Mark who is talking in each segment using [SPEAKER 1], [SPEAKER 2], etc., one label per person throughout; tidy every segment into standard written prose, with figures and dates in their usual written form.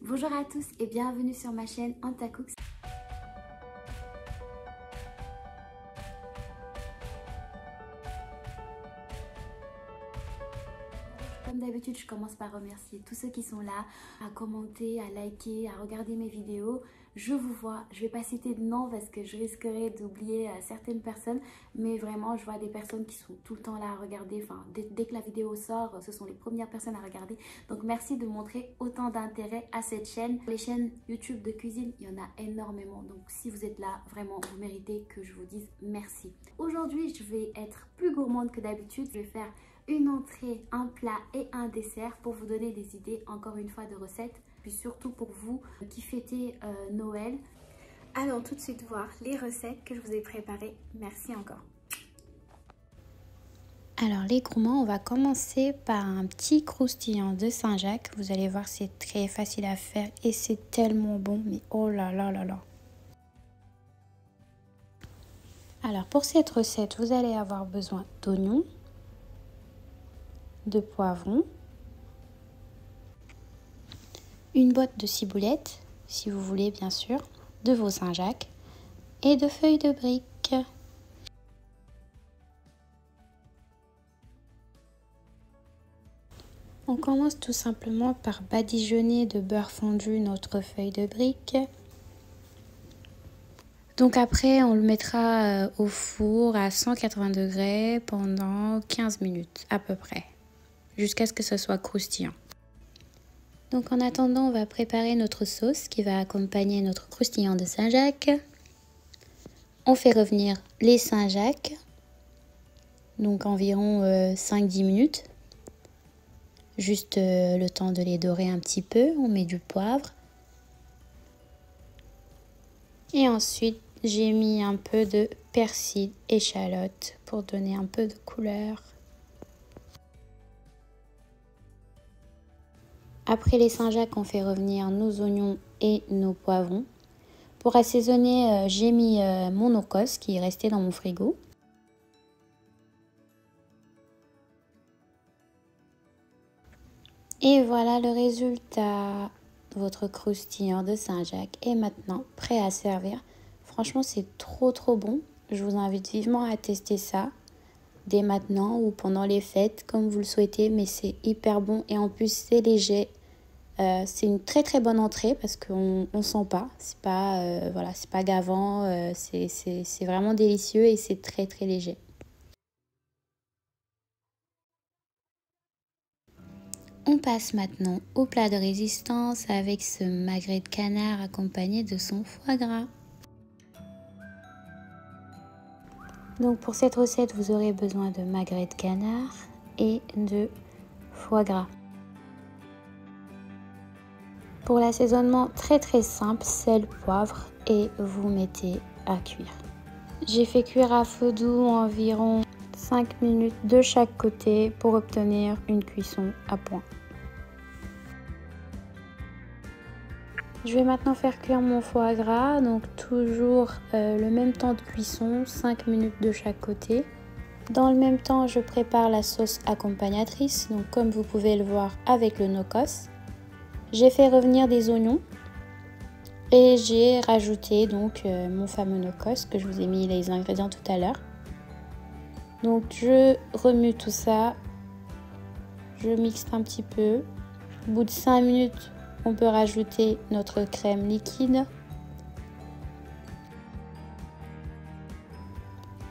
[SPEAKER 1] Bonjour à tous et bienvenue sur ma chaîne Anta Cooks. Comme d'habitude, je commence par remercier tous ceux qui sont là, à commenter, à liker, à regarder mes vidéos. Je vous vois, je vais pas citer de nom parce que je risquerais d'oublier certaines personnes, mais vraiment je vois des personnes qui sont tout le temps là à regarder, enfin dès que la vidéo sort, ce sont les premières personnes à regarder. Donc merci de montrer autant d'intérêt à cette chaîne. Les chaînes YouTube de cuisine, il y en a énormément, donc si vous êtes là, vraiment vous méritez que je vous dise merci. Aujourd'hui je vais être plus gourmande que d'habitude, je vais faire une entrée, un plat et un dessert pour vous donner des idées encore une fois de recettes, puis surtout pour vous qui fêtez Noël. Allons tout de suite voir les recettes que je vous ai préparées. Merci encore.
[SPEAKER 2] Alors les gourmands, on va commencer par un petit croustillant de Saint-Jacques. Vous allez voir, c'est très facile à faire et c'est tellement bon, mais oh là là là là. Alors pour cette recette, vous allez avoir besoin d'oignons, de poivrons, une boîte de ciboulette, si vous voulez bien sûr, de veau Saint-Jacques et de feuilles de briques. On commence tout simplement par badigeonner de beurre fondu notre feuille de brique. Donc après, on le mettra au four à 180 degrés pendant 15 minutes à peu près, jusqu'à ce que ce soit croustillant. Donc en attendant, on va préparer notre sauce qui va accompagner notre croustillant de Saint-Jacques. On fait revenir les Saint-Jacques, donc environ 5-10 minutes. Juste le temps de les dorer un petit peu. On met du poivre. Et ensuite, j'ai mis un peu de persil, échalote pour donner un peu de couleur. Après les Saint-Jacques, on fait revenir nos oignons et nos poivrons. Pour assaisonner, j'ai mis mon no-cost qui est resté dans mon frigo. Et voilà le résultat. Votre croustillant de Saint-Jacques est maintenant prêt à servir. Franchement, c'est trop bon. Je vous invite vivement à tester ça dès maintenant ou pendant les fêtes, comme vous le souhaitez. Mais c'est hyper bon et en plus, c'est léger. C'est une très bonne entrée parce qu'on ne sent pas. C'est pas, voilà, c'est pas gavant. C'est vraiment délicieux et c'est très léger. On passe maintenant au plat de résistance avec ce magret de canard accompagné de son foie gras. Donc pour cette recette, vous aurez besoin de magret de canard et de foie gras. Pour l'assaisonnement, très simple, sel, poivre et vous mettez à cuire. J'ai fait cuire à feu doux environ 5 minutes de chaque côté pour obtenir une cuisson à point. Je vais maintenant faire cuire mon foie gras, donc toujours le même temps de cuisson, 5 minutes de chaque côté. Dans le même temps, je prépare la sauce accompagnatrice, donc comme vous pouvez le voir avec le no-cost. J'ai fait revenir des oignons et j'ai rajouté donc mon fameux no-cost que je vous ai mis les ingrédients tout à l'heure. Donc je remue tout ça, je mixe un petit peu. Au bout de 5 minutes, on peut rajouter notre crème liquide.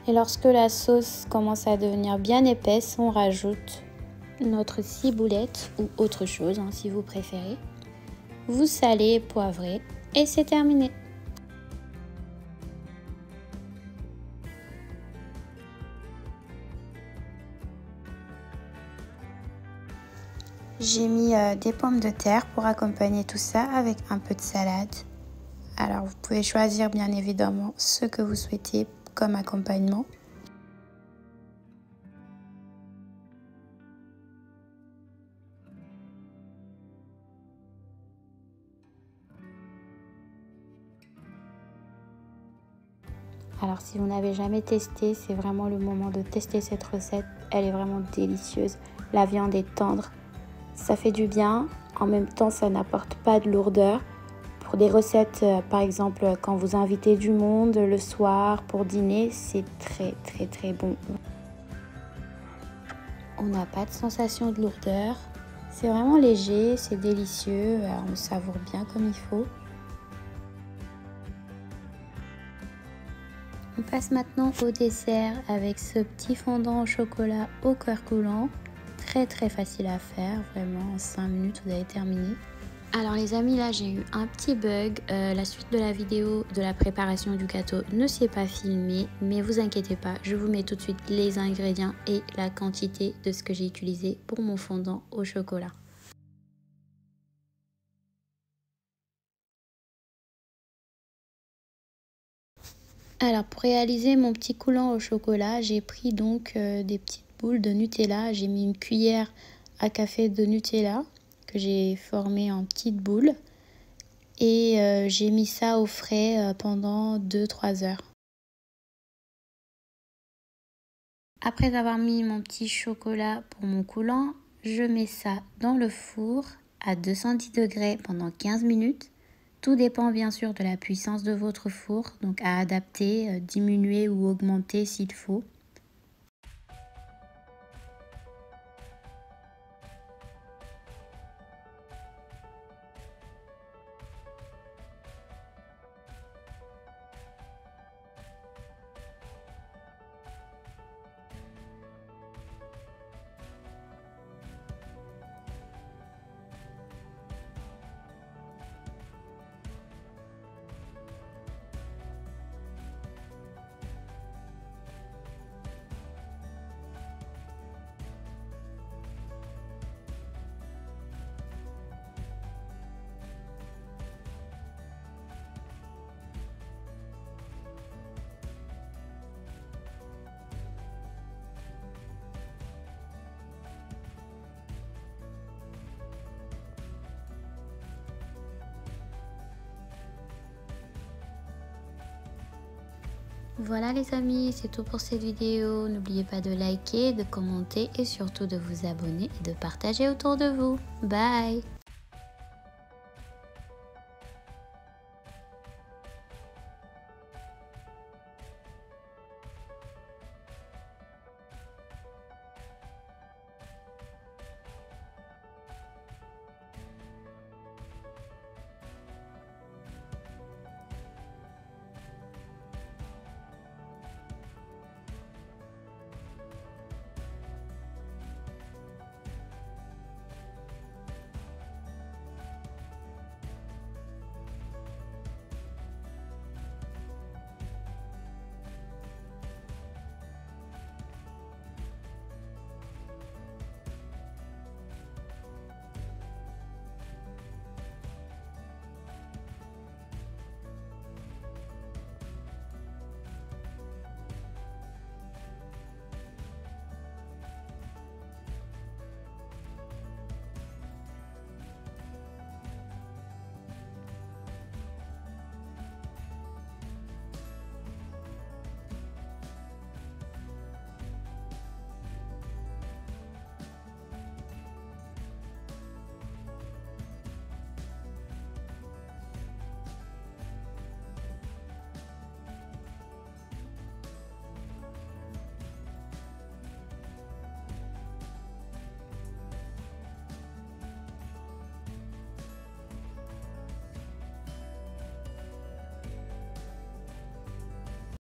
[SPEAKER 2] Et lorsque la sauce commence à devenir bien épaisse, on rajoute notre ciboulette ou autre chose si vous préférez. Vous salez, poivrez et c'est terminé. J'ai mis des pommes de terre pour accompagner tout ça avec un peu de salade. Alors vous pouvez choisir bien évidemment ce que vous souhaitez comme accompagnement. Alors si vous n'avez jamais testé, c'est vraiment le moment de tester cette recette. Elle est vraiment délicieuse. La viande est tendre. Ça fait du bien En même temps, ça n'apporte pas de lourdeur. Pour des recettes, par exemple, quand vous invitez du monde le soir pour dîner, c'est très bon. On n'a pas de sensation de lourdeur. C'est vraiment léger, c'est délicieux, on le savoure bien comme il faut. On passe maintenant au dessert avec ce petit fondant au chocolat au cœur coulant. Très facile à faire, vraiment en 5 minutes vous avez terminé. Alors les amis, là j'ai eu un petit bug, la suite de la vidéo de la préparation du gâteau ne s'est pas filmée, mais vous inquiétez pas, je vous mets tout de suite les ingrédients et la quantité de ce que j'ai utilisé pour mon fondant au chocolat. Alors pour réaliser mon petit coulant au chocolat, j'ai pris donc des petites boules de Nutella, j'ai mis une cuillère à café de Nutella que j'ai formé en petites boules. Et j'ai mis ça au frais pendant 2-3 heures. Après avoir mis mon petit chocolat pour mon coulant, je mets ça dans le four à 210 degrés pendant 15 minutes. Tout dépend bien sûr de la puissance de votre four, donc à adapter, diminuer ou augmenter s'il faut. Voilà les amis, c'est tout pour cette vidéo. N'oubliez pas de liker, de commenter et surtout de vous abonner et de partager autour de vous. Bye!